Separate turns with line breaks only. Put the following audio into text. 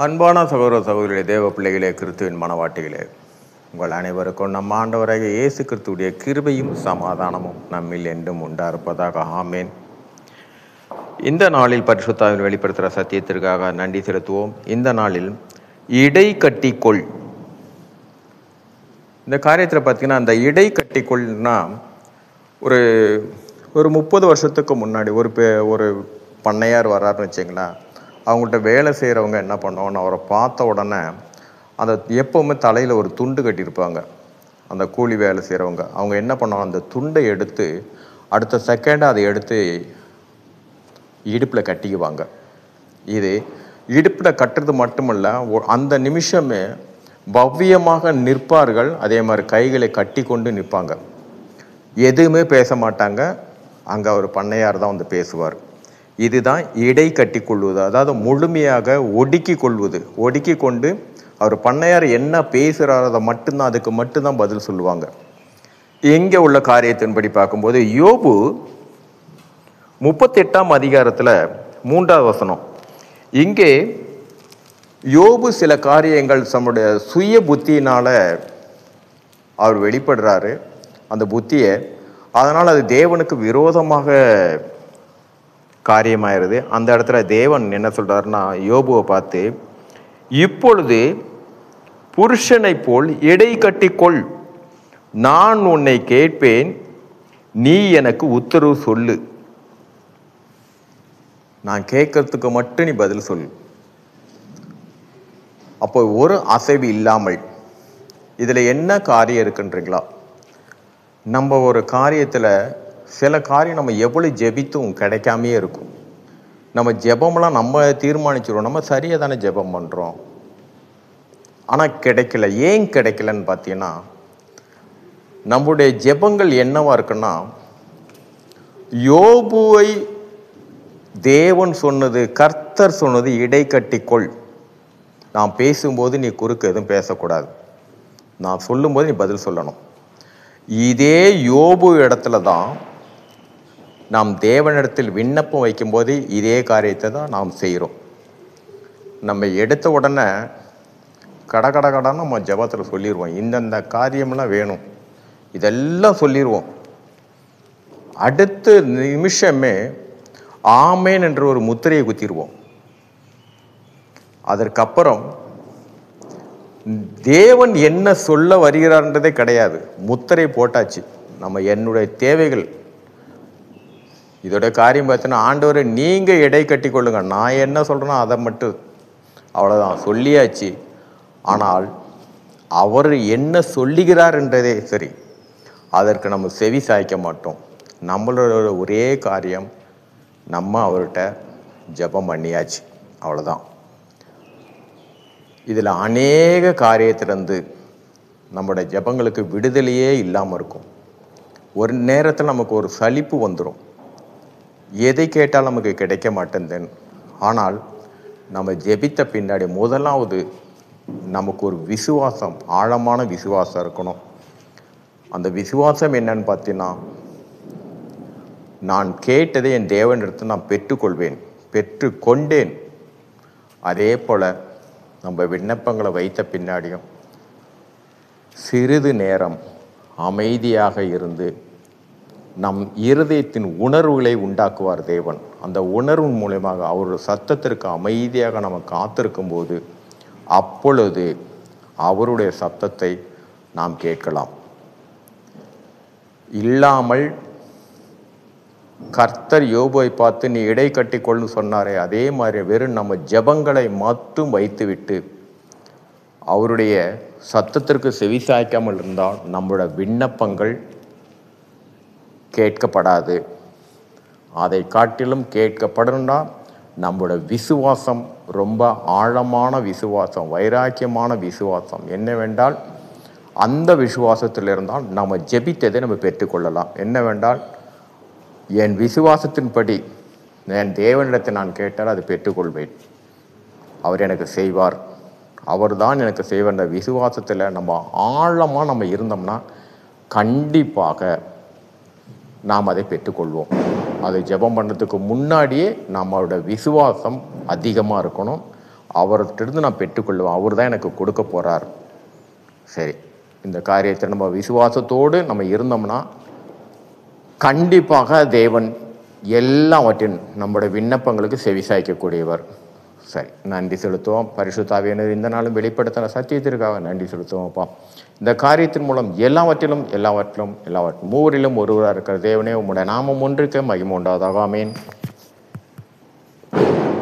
அன்பான சகோதர சகோதரிகளே, தேவ பிள்ளைகளே, கிறிஸ்துவின் மனவாட்டிகளே, உங்கள் அனைவருக்கும் நம் ஆண்டவராகிய இயேசு கிறிஸ்துவுடைய கிருபையும் சமாதானமும் நம்மில் என்றும் உண்டாயிருப்பதாக. ஆமேன். இந்த நாளில் பரிசுத்தாவில் வெளிப்படுத்துகிற சத்தியத்திற்காக நன்றி செலுத்துவோம். இந்த நாளில் இடை கட்டிக்கொள், இந்த காரியத்தில் பார்த்தீங்கன்னா, அந்த இடை கட்டிக்கொள்னா ஒரு 30 வருஷத்துக்கு முன்னாடி ஒரு பண்ணையார் வர்றாருன்னு வச்சிங்களேன். அவங்கள்ட்ட வேலை செய்கிறவங்க என்ன பண்ணுவாங்கன்னு, அவரை பார்த்த உடனே அந்த எப்போவுமே தலையில் ஒரு துண்டு கட்டியிருப்பாங்க. அந்த கூலி வேலை செய்கிறவங்க அவங்க என்ன பண்ணுவாங்க, அந்த துண்டை எடுத்து அடுத்த செகண்டை அதை எடுத்து இடுப்பில் கட்டிக்குவாங்க. இது இடுப்பில் கட்டுறது மட்டுமல்ல, அந்த நிமிஷமே பவ்யமாக நிற்பார்கள். அதே மாதிரி கைகளை கட்டி கொண்டு நிற்பாங்க. எதுவுமே பேச மாட்டாங்க. அங்கே ஒரு பண்ணையார் தான் வந்து பேசுவார். இதுதான் இடை கட்டி கொள்வது, அதாவது முழுமையாக ஒடுக்கி கொள்வது. ஒடுக்கி கொண்டு அவர் பண்ணையார் என்ன பேசுகிறாரோ அதை மட்டும்தான், அதுக்கு மட்டும்தான் பதில் சொல்லுவாங்க. இங்கே உள்ள காரியத்தின்படி பார்க்கும்போது யோபு 38ஆம் அதிகாரத்தில் 3வது வசனம். இங்கே யோபு சில காரியங்கள் தம்முடைய சுய புத்தியினால் அவர் வெளிப்படுறாரு, அந்த புத்தியை. அதனால் அது தேவனுக்கு விரோதமாக காரியமாயிருது. அந்த இடத்துல தேவன் என்ன சொல்றாருன்னா, யோபுவை பார்த்து, இப்பொழுது புருஷனை போல் இடை கட்டிக்கொள், நான் உன்னை கேட்பேன், நீ எனக்கு உத்தரவு சொல்லு. நான் கேட்கறதுக்கு மட்டும் நீ பதில் சொல்லு. அப்போ ஒரு அசைவு இல்லாமல். இதில் என்ன காரியம் இருக்குன்றீங்களா? நம்ம ஒரு காரியத்தில் சில காரியம் நம்ம எவ்வளோ ஜெபித்தும் கிடைக்காமே இருக்கும். நம்ம ஜெபம்லாம் நம்ம தீர்மானிச்சிடுவோம், நம்ம சரியாக தானே ஜெபம் பண்ணுறோம், ஆனால் கிடைக்கல. ஏன் கிடைக்கலன்னு பார்த்தீங்கன்னா, நம்முடைய ஜெபங்கள் என்னவா இருக்குன்னா, யோபுவை தேவன் சொன்னது, கர்த்தர் சொன்னது, இடை கட்டிக்கொள். நான் பேசும்போது நீ குறுக்க எதுவும் பேசக்கூடாது, நான் சொல்லும்போது நீ பதில் சொல்லணும். இதே யோபு இடத்துல தான் நாம் தேவனிடத்தில் விண்ணப்பம் வைக்கும்போது இதே காரியத்தை தான் நாம் செய்கிறோம். நம்ம எடுத்த உடனே கடன்னு நம்ம ஜெபத்தில் சொல்லிடுவோம், இந்தந்த காரியம்லாம் வேணும், இதெல்லாம் சொல்லிடுவோம். அடுத்த நிமிஷமே ஆமேன் என்ற ஒரு முத்திரையை குத்திடுவோம். அதற்கப்புறம் தேவன் என்ன சொல்ல வருகிறார்ன்றதே கிடையாது, முத்திரை போட்டாச்சு. நம்ம என்னுடைய தேவைகள் இதோட காரியம் பார்த்தீங்கன்னா, ஆண்டவரை நீங்கள் இடை கட்டி கொள்ளுங்க, நான் என்ன சொல்கிறேனோ அதை மட்டும், அவ்வளோதான், சொல்லியாச்சு. ஆனால் அவர் என்ன சொல்லுகிறார் என்றதே சரி, அதற்கு நம்ம செவி சாய்க்க மாட்டோம். நம்மளோட ஒரே காரியம், நம்ம அவர்கிட்ட ஜெபம் பண்ணியாச்சு, அவ்வளோதான். இதில் அநேக காரியத்திலிருந்து நம்முடைய ஜெபங்களுக்கு விடுதலையே இல்லாமல் இருக்கும். ஒரு நேரத்தில் நமக்கு ஒரு சலிப்பு வந்துடும், எதை கேட்டால் நமக்கு கிடைக்க மாட்டேன். ஆனால் நம்ம ஜெபித்த பின்னாடி முதலாவது நமக்கு ஒரு விசுவாசம், ஆழமான விசுவாசம் இருக்கணும். அந்த விசுவாசம் என்னன்னு பார்த்தீங்கன்னா, நான் கேட்டதை என் தேவனிடத்தில் நான் பெற்றுக்கொள்வேன், பெற்றுக்கொண்டேன். அதே போல் நம்ம விண்ணப்பங்களை வைத்த பின்னாடியும் சிறிது நேரம் அமைதியாக இருந்து நம் இருதயத்தின் உணர்வுகளை உண்டாக்குவார் தேவன். அந்த உணர்வின் மூலமாக அவருடைய சத்தத்திற்கு அமைதியாக நம்ம காத்திருக்கும் போது, அப்பொழுது அவருடைய சத்தத்தை நாம் கேட்கலாம். இல்லாமல் கர்த்தர் யோபுவை பார்த்து நீ இடை கட்டிக்கொள்னு சொன்னாரே, அதே மாதிரி வெறும் நம்ம ஜெபங்களை மட்டும் வைத்துவிட்டு அவருடைய சத்தத்திற்கு செவிசாய்க்காமல் இருந்தால் நம்மளோட விண்ணப்பங்கள் கேட்கப்படாது. அதை காட்டிலும் கேட்கப்படணும்னா நம்மளோட விசுவாசம் ரொம்ப ஆழமான விசுவாசம், வைராக்கியமான விசுவாசம் என்னவென்றால், அந்த விசுவாசத்தில் இருந்தால் நம்ம ஜெபித்ததை நம்ம பெற்றுக்கொள்ளலாம். என்னவென்றால், என் விசுவாசத்தின்படி என் தேவனிடத்தை நான் கேட்டால் அதை பெற்றுக்கொள்வேன், அவர் எனக்கு செய்வார், அவர் தான் எனக்கு செய்வார். அந்த விசுவாசத்தில் நம்ம ஆழமாக நம்ம இருந்தோம்னா கண்டிப்பாக நாம் அதை பெற்றுக்கொள்வோம். அதை ஜெபம் பண்ணுறதுக்கு முன்னாடியே நம்மளோட விசுவாசம் அதிகமாக இருக்கணும். அவர்கிட்ட நான் பெற்றுக்கொள்வேன். அவர் தான் எனக்கு கொடுக்க போகிறார். சரி, இந்த காரியத்தை நம்ம விசுவாசத்தோடு நம்ம இருந்தோம்னா கண்டிப்பாக தேவன் எல்லாவற்றின் நம்முடைய விண்ணப்பங்களுக்கு செவிசாய்க்கக்கூடியவர். சரி, நன்றி செலுத்துவோம். பரிசுத்த ஆவியானவர் இந்த நாளும் வெளிப்படுத்தின சத்தியத்திற்காக நன்றி செலுத்துவோம்ப்பா. இந்த காரியத்தின் மூலம் எல்லாவற்றிலும் மூவரிலும் ஒருவராக இருக்கிற தேவனே, உம்முடைய நாமம் ஒன்றுக்கு மகிமை உண்டாவதாக. ஆமென்.